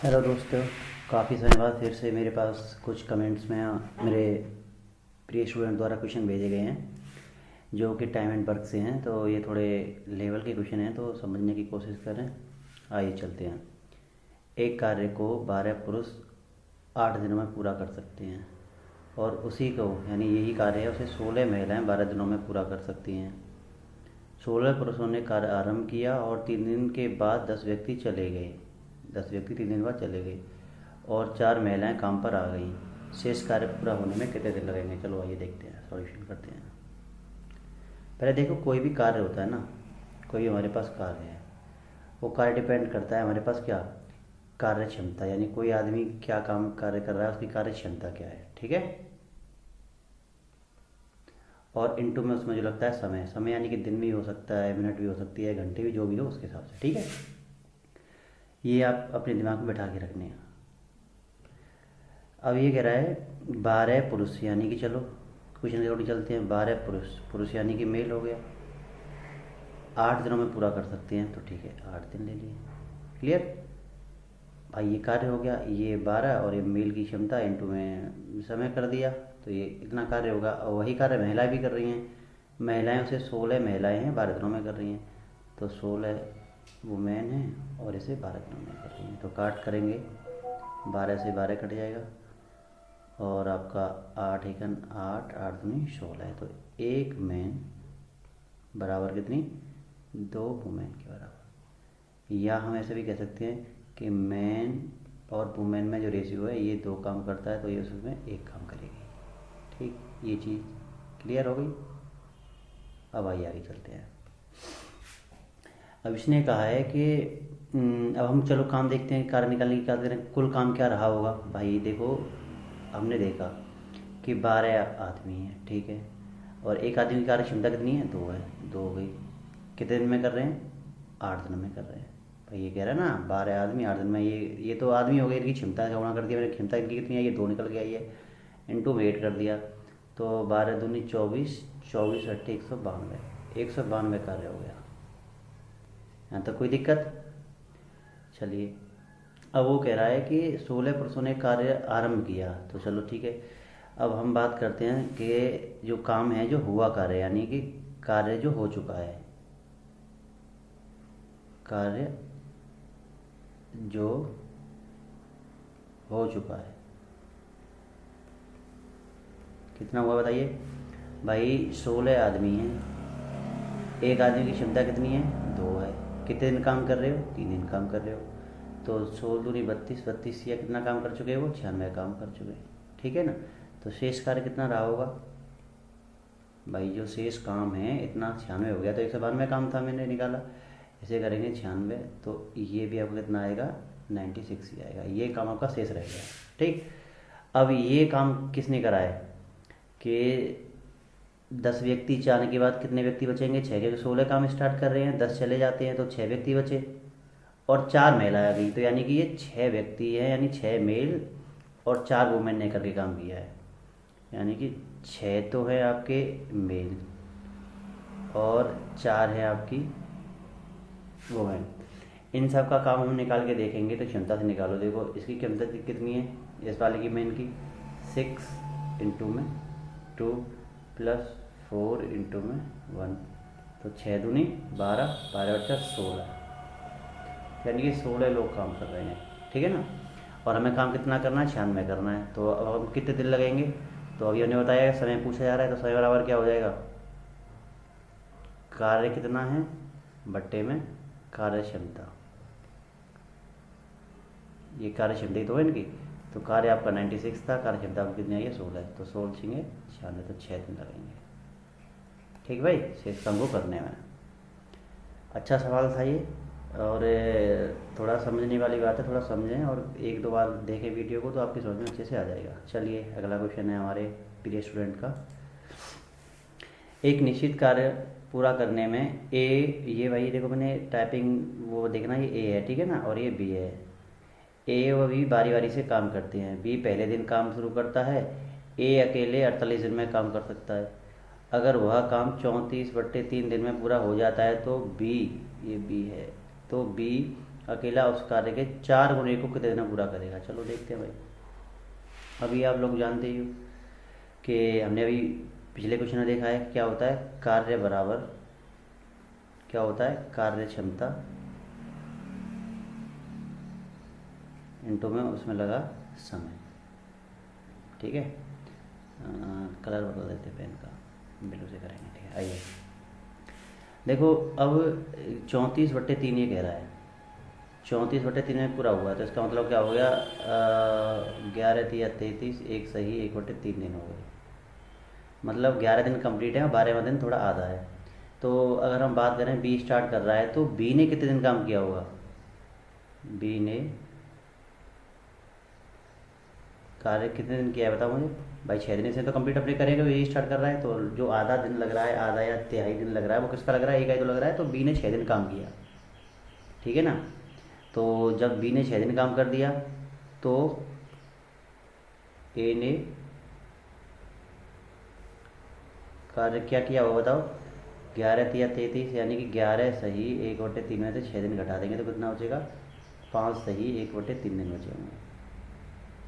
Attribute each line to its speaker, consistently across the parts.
Speaker 1: Hello दोस्तों, काफ़ी समय बाद फिर से मेरे पास कुछ कमेंट्स में मेरे प्रिय स्टूडेंट द्वारा क्वेश्चन भेजे गए हैं जो कि टाइम एंड वर्क से हैं। तो ये थोड़े लेवल के क्वेश्चन हैं, तो समझने की कोशिश करें। आइए चलते हैं। एक कार्य को 12 पुरुष 8 दिनों में पूरा कर सकते हैं और उसी को यानी यही कार्य है उसे 16 महिलाएं 12 दिनों में पूरा कर सकती हैं। 16 पुरुषों ने कार्य आरंभ किया और 3 दिन के बाद 10 व्यक्ति चले गए। 10 व्यक्ति 3 दिन बाद चले गए और 4 महिलाएं काम पर आ गईं। शेष कार्य पूरा होने में कितने दिन लगेंगे? चलो आइए देखते हैं, सॉल्यूशन करते हैं। पहले देखो, कोई भी कार्य होता है ना, कोई हमारे पास कार्य है, वो कार्य डिपेंड करता है हमारे पास क्या, कार्य क्षमता, यानी कोई आदमी क्या काम कार्य कर रहा है, उसकी कार्य क्षमता क्या है। ठीक है। और इनटू में उसमें जो लगता है समय, समय यानी कि दिन भी हो सकता है, मिनट भी हो सकती है, घंटे भी, जो भी हो उसके हिसाब से। ठीक है। ये आप अपने दिमाग में बैठा के रखने हैं। अब ये कह रहा है 12 पुरुष, यानी कि चलो क्वेश्चन थोड़ी चलते हैं। 12 पुरुष, पुरुष यानी कि मेल हो गया, 8 दिनों में पूरा कर सकते हैं, तो ठीक है 8 दिन ले लिए। क्लियर भाई, ये कार्य हो गया, ये 12 और ये मेल की क्षमता इनटू में समय कर दिया, तो ये इतना कार्य होगा। और वही कार्य महिलाएं भी कर रही हैं। महिलाएं उसे 16 महिलाएं हैं 12 दिनों में कर रही हैं, तो 16 वुमेन हैं और इसे 12 दिनों में कर रही हैं। तो काट करेंगे, 12 से 12 कट जाएगा और आपका 8 एकन 8, 8 दूनी 16 है। तो एक मैन बराबर कितनी, 2 वुमेन के बराबर। या हम ऐसे भी कह सकते हैं कि मैन और वुमेन में जो रेशियो है ये 2 काम करता है, तो ये उसमें 1 काम करेगी। ठीक, ये चीज़ क्लियर हो गई। अब आइए आगे चलते हैं। अब इसने कहा है कि अब हम चलो काम देखते हैं, कार्य निकालने की क्या करें, कुल काम क्या रहा होगा। भाई देखो, हमने देखा कि 12 आदमी हैं, ठीक है, और एक आदमी की कार्य क्षमता कितनी है, 2 है, 2 हो गई। कितने दिन में कर रहे हैं, 8 दिन में कर रहे हैं। भाई ये कह रहा है ना 12 आदमी 8 दिन में, ये तो आदमी हो गए, इनकी क्षमता का गुणा कर दिया मैंने। क्षमता इनकी कितनी है, ये 2 निकल के आई है, इनटू में 8 कर दिया, तो 12 दूनी 24, 24 अट्ठे 192, 192 कार्य हो गया। यहाँ तक कोई दिक्कत? चलिए, अब वो कह रहा है कि 16 पुरुषों ने कार्य आरंभ किया, तो चलो ठीक है। अब हम बात करते हैं कि जो काम है, जो हुआ कार्य, यानी कि कार्य जो हो चुका है, कार्य जो हो चुका है कितना हुआ बताइए। भाई 16 आदमी हैं, एक आदमी की क्षमता कितनी है, 2 है। कितने दिन काम कर रहे हो, 3 दिन काम कर रहे हो, तो 16 दूनी 32, 32 या कितना काम कर चुके हैं वो, 96 काम कर चुके हैं। ठीक है ना। तो शेष कार्य कितना रहा होगा भाई, जो शेष काम है इतना 96 हो गया, तो 192 काम था, मैंने निकाला। ऐसे करेंगे 96, तो ये भी आपको कितना आएगा, 96 ही आएगा। ये काम आपका शेष रह गया। ठीक। अब ये काम किसने करा है कि 10 व्यक्ति जाने के बाद कितने व्यक्ति बचेंगे, 6, क्योंकि 16 काम स्टार्ट कर रहे हैं, 10 चले जाते हैं तो 6 व्यक्ति बचे और 4 महिला आ गई, तो यानी कि ये 6 व्यक्ति हैं, यानी 6 मेल और 4 वुमेन ने करके काम किया है। यानी कि 6 तो है आपके मेल और 4 है आपकी वुमेन। इन सब का काम हम निकाल के देखेंगे, तो क्षमता से निकालो। देखो इसकी क्षमता कितनी है, इस वाले की मेन की 6 इंटू में 2 प्लस 4 इंटू में 1, तो 6 दूनी 12, 12 बच्चा 16, यानी कि 16 लोग काम कर रहे हैं। ठीक है ना। और हमें काम कितना करना है, 96 करना है। तो अब हम कितने दिन लगेंगे, तो अभी हमने बताया समय पूछा जा रहा है, तो समय बराबर क्या हो जाएगा, कार्य कितना है बट्टे में कार्य क्षमता। ये कार्य क्षमता ही तो है इनकी, तो कार्य आपका 96 था, कार्य क्षमता आपको कितनी आई है, 16 है, तो 16 छिंगे 96, तो 6 दिन लगेंगे। ठीक भाई, शेष काम को करने में। अच्छा सवाल था ये, और थोड़ा समझने वाली बात है, थोड़ा समझें और 1-2 बार देखें वीडियो को, तो आपकी समझ में अच्छे से आ जाएगा। चलिए अगला क्वेश्चन है हमारे प्रिय स्टूडेंट का। एक निश्चित कार्य पूरा करने में ए, ये भाई देखो मैंने टाइपिंग वो देखना, ये ए है, ठीक है ना, और ये बी है। ए और बी बारी बारी से काम करते हैं। बी पहले दिन काम शुरू करता है, ए अकेले 48 दिन में काम कर सकता है। अगर वह काम 34/3 दिन में पूरा हो जाता है तो बी, ये बी है, तो बी अकेला उस कार्य के 4 गुणे को कितने दिन में पूरा करेगा। चलो देखते हैं भाई। अभी आप लोग जानते ही हो कि हमने अभी पिछले क्वेश्चन में देखा है क्या होता है, कार्य बराबर क्या होता है, कार्य क्षमता इनटू में उसमें लगा समय। ठीक है, कलर बदल देते पेन का, ब्लू से करेंगे। ठीक है, आइए देखो अब 34/3 ये कह रहा है, 34/3 में पूरा हुआ तो इसका मतलब क्या हो गया, 11 या 33, एक सही 1/3 दिन हो गए। मतलब 11 दिन कंप्लीट है और 12वां दिन थोड़ा आधा है। तो अगर हम बात करें बी स्टार्ट कर रहा है तो बी ने कितने दिन काम किया होगा, बी ने कार्य कितने दिन किया है बताओ मुझे भाई। 6 दिन से तो कंप्लीट अपने करेंगे, ये स्टार्ट कर रहा है तो जो आधा दिन लग रहा है, आधा या तिहाई दिन लग रहा है वो किसका लग रहा है, एक तो लग रहा है। तो बी ने 6 दिन काम किया, ठीक है ना। तो जब बी ने 6 दिन काम कर दिया तो ए ने कार्य क्या किया होगा बताओ, 11 या 33 यानी कि 11 सही 1/3 में से 6 दिन घटा देंगे तो कितना बचेगा, 5 सही 1/3 दिन बचे होंगे।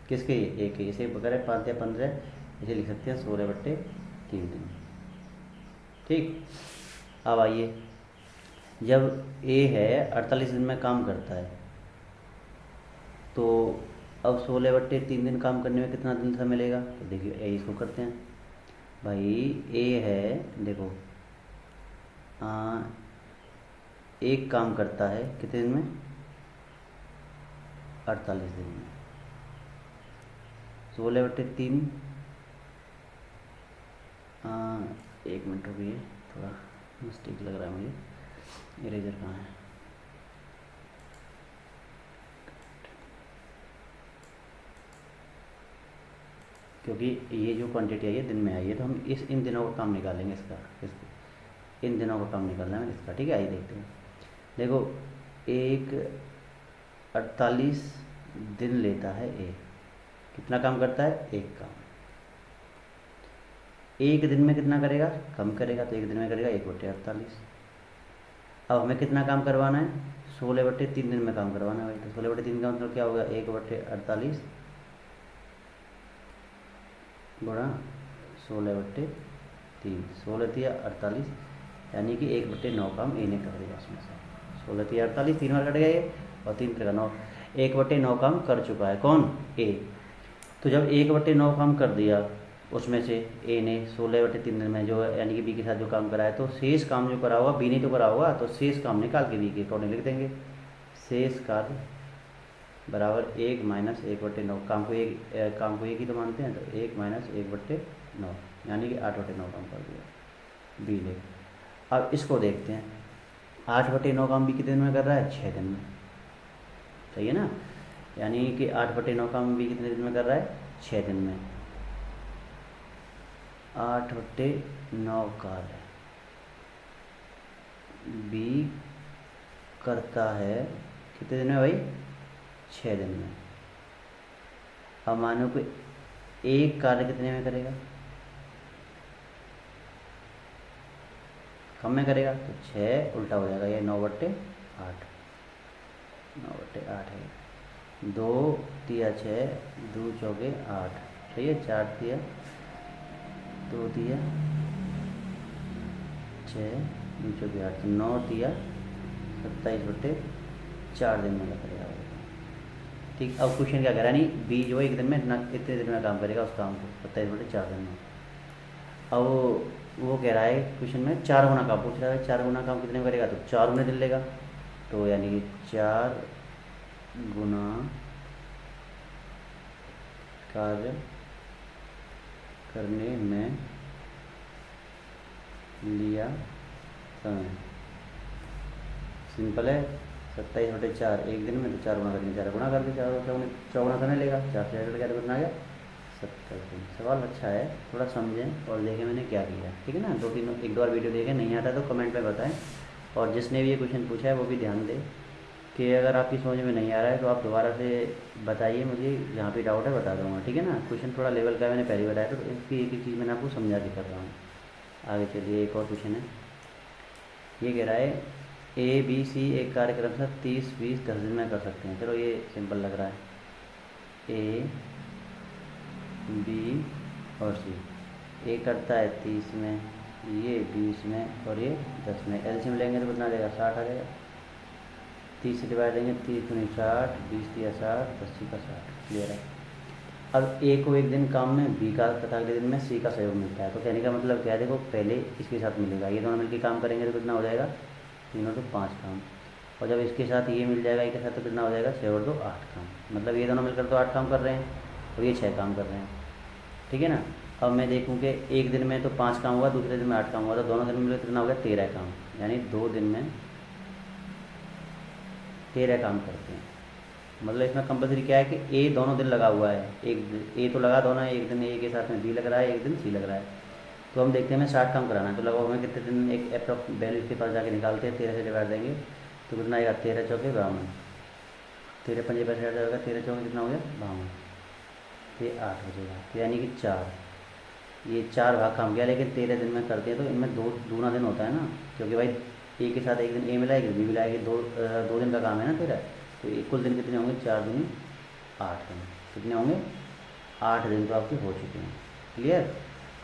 Speaker 1: किसके, एक के। इसे बगैर 5 या 15 इसे लिख सकते हैं 16/3 दिन। ठीक, अब आइए जब ए है 48 दिन में काम करता है तो अब 16/3 दिन काम करने में कितना दिन समय मिलेगा। तो देखिए ए इसको करते हैं भाई। ए है देखो एक काम करता है कितने दिन में, 48 दिन में। 16/3 एक मिनट रुकिए, थोड़ा मिस्टेक लग रहा है मुझे, इरेजर कहाँ है। क्योंकि ये जो क्वांटिटी आई है दिन में आई है तो हम इन दिनों का काम निकालेंगे इसका, इन दिनों का काम निकालना है इसका। ठीक है, आइए देखते हैं। देखो एक 48 दिन लेता है ए, कितना काम करता है, एक काम। एक दिन में कितना करेगा, कम करेगा, तो एक दिन में करेगा 1/48। अब हमें कितना काम करवाना है, 16/3 दिन में काम करवाना है भाई। तो 16/3 का मतलब क्या होगा, 1/48 गुणा 16/3, 16×3 = 48 यानी कि 1/9 काम ए ने कर दिया उसमें से। 16×3 = 48, 3 बार कट गया ये और 3 × 9, 1/9 काम कर चुका है कौन, ए। तो जब 1/9 काम कर दिया उसमें से ए ने 16/3 दिन में जो यानी कि बी के साथ जो काम करा है, तो शेष काम जो करा होगा बी ने तो करा होगा, तो शेष काम निकाल के बी के अकॉर्डिंग लिख देंगे। शेष कार्य बराबर 1 - 1/9, काम को एक ही तो मानते हैं, तो 1 - 1/9 यानी कि 8/9 काम कर दिया बी ने। अब इसको देखते हैं, 8/9 काम बी कितने दिन में कर रहा है, 6 दिन में, सही है ना। यानी कि 8/9 काम बी कितने दिन में कर रहा है, 6 दिन में। 8/9 कार्य बी करता है कितने दिन में भाई, 6 दिन में। अब मानो कि एक कार्य कितने में करेगा, कम में करेगा, तो 6 उल्टा हो जाएगा, ये 9/8, 9/8 है। 2 × 6, 2 × 4 = 8, सही है। 4 × 2 × 6, 2 × 4 = 8, 9 × 27/4 दिन में करेगा। ठीक, अब क्वेश्चन क्या कह रहा है, नहीं बी जो है एक दिन में इतने दिन में काम करेगा उस काम को, 27/4 दिन में। अब वो कह रहा है क्वेश्चन में 4 गुना काम पूछ रहा है, 4 गुना काम कितने में करेगा, तो 4 गुने दिन लेगा, तो यानी कि 4 गुना कार्य करने में लिया समय। सिंपल है, 27/4 एक दिन में, तो 4 गुना करके 4 गुना कर दे, 4 गुना करने लेगा, 4 से 4 कितना आ गया, 70 दिन। सवाल अच्छा है, थोड़ा समझें और देखें मैंने क्या किया, ठीक है ना। 2-3 एक दो बार वीडियो देखें, नहीं आता तो कमेंट में बताएं। और जिसने भी ये क्वेश्चन पूछा है वो भी ध्यान दें कि अगर आपकी समझ में नहीं आ रहा है तो आप दोबारा से बताइए मुझे, जहाँ पे डाउट है बता दूँगा, ठीक है ना। क्वेश्चन थोड़ा लेवल का मैंने पहले बताया, तो इसकी एक एक चीज़ मैंने आपको समझा के कर रहा हूँ। आगे चलिए, एक और क्वेश्चन है, ये कह रहा है ए बी सी एक कार्यक्रम से 30 20 10 दिन में कर सकते हैं। चलो ये सिंपल लग रहा है। ए बी और सी, ए करता है 30 में, ये 20 में और ये 10 में। एलसीएम लेंगे तो कितना आ जाएगा, 60 आ जाएगा। 30 से डिवाइड देंगे, 30 दूनी 60, 20 दिया 60, 80 का 60। क्लियर है। अब ए को एक दिन काम में बी का तथा अगले दिन में सी का सहयोग मिलता है। तो कहने का मतलब क्या है, देखो पहले इसके साथ मिलेगा, ये दोनों मिलकर काम करेंगे तो कितना हो जाएगा, 3 और 2 5 काम। और जब इसके साथ ये मिल जाएगा, एक साथ तो कितना हो जाएगा, 6 और 2 8 काम। मतलब ये दोनों मिलकर तो 8 काम कर रहे हैं और ये 6 काम कर रहे हैं। ठीक है ना। अब मैं देखूँ कि एक दिन में तो 5 काम हुआ, दूसरे दिन में 8 काम हुआ, तो दोनों दिन में कितना हो गया, 13 काम। यानी 2 दिन में 13 काम करते हैं। मतलब इसमें कंपलसरी क्या है कि ए दोनों दिन लगा हुआ है, एक ए तो लगा दोनों, एक दिन ए के साथ में बी लग रहा है, एक दिन सी लग रहा है। तो हम देखते हैं हमें 60 काम कराना है, तो लगभग हमें कितने दिन, एक अप्रॉक्स वैल्यू के पास जाके निकालते हैं। 13 से डिवाइड देंगे तो कितना आएगा, 13 चौके 52, 13 पंजे 65 जाएगा, 13 चौके कितना हो गया 52, ये 8 हो जाएगा। तो यानी कि 4, ये 4 भाग काम किया। लेकिन 13 दिन में करते हैं तो इनमें दूना दिन होता है ना, क्योंकि भाई ए के साथ एक दिन ए मिला, एक दिन बी मिला, ये दो दिन का काम है ना 13। तो कुल दिन कितने होंगे, 4 दूनी 8 दिन। कितने होंगे, 8 दिन तो आपके हो चुके हैं। क्लियर।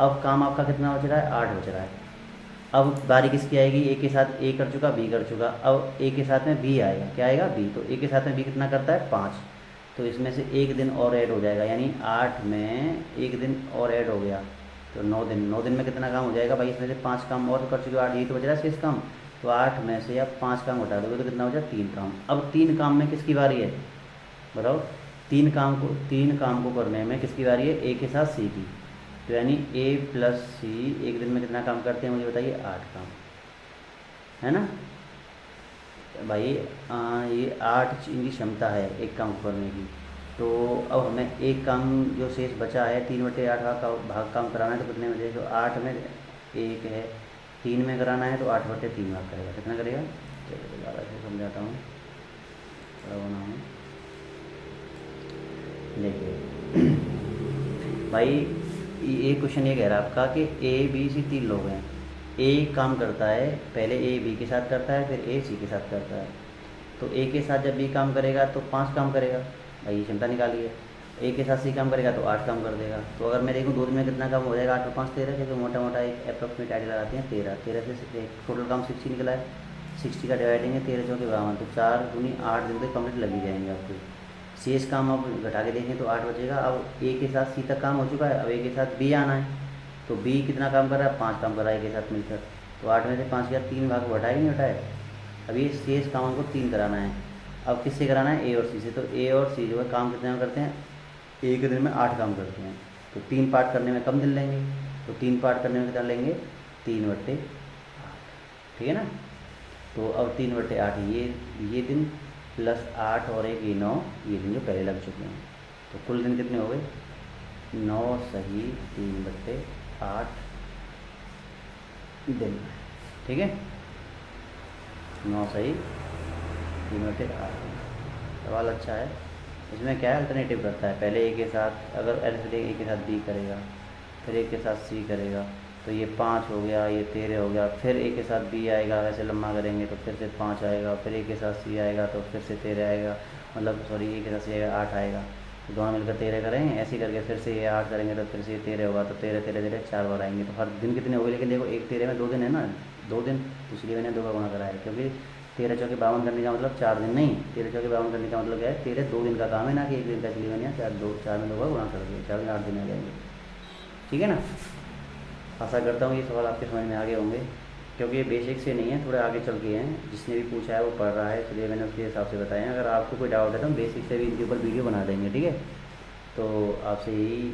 Speaker 1: अब काम आपका कितना बच रहा है, 8 बच रहा है। अब बारी किसकी आएगी, ए के साथ ए कर चुका, बी कर चुका, अब ए के साथ में बी आएगा, क्या आएगा, बी। तो ए के साथ में बी कितना करता है, 5। तो इसमें से एक दिन और ऐड हो जाएगा, यानी 8 में एक दिन और ऐड हो गया तो 9 दिन। 9 दिन में कितना काम हो जाएगा भाई, इसमें से 5 काम और कर चुके, 8 यही तो बच रहा है शेष काम। तो 8 में से आप 5 काम हटा दोगे तो कितना हो जाए, 3 काम। अब 3 काम में किसकी बारी है, बताओ। 3 काम को करने में किसकी बारी है, ए के साथ सी की। तो यानी ए प्लस सी एक दिन में कितना काम करते हैं, मुझे बताइए, 8 काम, है ना भाई। ये 8 इनकी क्षमता है एक काम करने की। तो अब हमें एक काम जो शेष बचा है, 3/8 भाग काम कराना है, तो कितने बचे, तो 8 में 1 है, 3 में कराना है तो 8/3 भाग करेगा। कितना करेगा, चलिए दोबारा से समझाता हूँ, थोड़ा बनाऊँ। देखिए भाई, ये क्वेश्चन ये कह रहा है आपका कि ए बी सी 3 लोग हैं। ए काम करता है, पहले ए बी के साथ करता है, फिर ए सी के साथ करता है। तो ए के साथ जब बी काम करेगा तो 5 काम करेगा, भाई ये क्षमता निकालिए। ए के साथ सी काम करेगा तो 8 काम कर देगा। तो अगर मैं देखूँ 2 दिन में कितना काम हो जाएगा, 8 और 5 13, क्योंकि मोटा मोटा एक अप्रॉक्सीमेट आइडिया लगाते हैं 13 से टोटल काम 60 निकला है। 60 का डिवाइडिंग है 13 चौके 52, तो 4 दूनी 8 दिन तो कम्प्लीट लग ही जाएंगे आपको। शेष काम अब घटा के देखें तो 8 बचेगा। अब ए के साथ सी तक काम हो चुका है, अब ए के साथ बी आना है। तो बी कितना काम कर रहा है, 5 काम कर रहा है ए के साथ मिलकर। तो 8 में से 5 किया, 3 भाग को हटाए नहीं हटाए। अब ये शेष काम को 3 कराना है। अब किससे कराना है, ए और सी से। तो ए और सी जो है काम कितने में करते हैं, एक दिन में 8 काम करते हैं। तो 3 पार्ट करने में कम दिन लेंगे, तो 3 पार्ट करने में कितना लेंगे, 3/8। ठीक है ना। तो अब 3/8 ये दिन प्लस 8 और 1 ये 9, ये दिन जो पहले लग चुके हैं। तो कुल दिन कितने हो गए, 9 सही 3/8 दिन। ठीक है, 9 सही 3/8। सवाल अच्छा है। इसमें क्या है, अल्टरनेटिव करता है। पहले ए के साथ, अगर ए के साथ बी करेगा, फिर ए के साथ सी करेगा, तो ये 5 हो गया, ये 13 हो गया। फिर ए के साथ बी आएगा, वैसे लम्बा करेंगे तो फिर से 5 आएगा। फिर ए के साथ सी आएगा तो फिर से 13 आएगा, मतलब सॉरी ए के साथ सी आएगा 8 आएगा। तो दोनों मिलकर 13 करेंगे, ऐसे ही करके फिर से ये 8 करेंगे तो फिर से ये 13 होगा। तो 13 13 13 4 बार आएंगे। तो हर दिन कितने हो गए, लेकिन देखो एक 13 में 2 दिन है ना, 2 दिन, इसलिए मैंने 2 का गुणा कराया है। क्योंकि 13 चौके 52 करने का मतलब 4 दिन नहीं, 13 चौके 52 करने का मतलब क्या है, 13 2 दिन का काम है ना कि एक दिन का। इसलिए मैंने 4 में 2 का गुणा कर दिया, 4 में 8 दिन आ जाएंगे। ठीक है ना। आशा करता हूँ ये सवाल आपके समझ में आगे होंगे, क्योंकि ये बेसिक से नहीं है, थोड़े आगे चल के हैं। जिसने भी पूछा है वो पढ़ रहा है, इसलिए मैंने उसके हिसाब से बताया। अगर आपको कोई डाउट है तो हम बेसिक से भी इनके ऊपर वीडियो बना देंगे। ठीक है। तो आपसे यही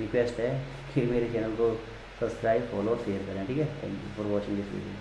Speaker 1: रिक्वेस्ट है कि मेरे चैनल को सब्सक्राइब, फॉलो और शेयर करें। ठीक है। Thank you for watching this video.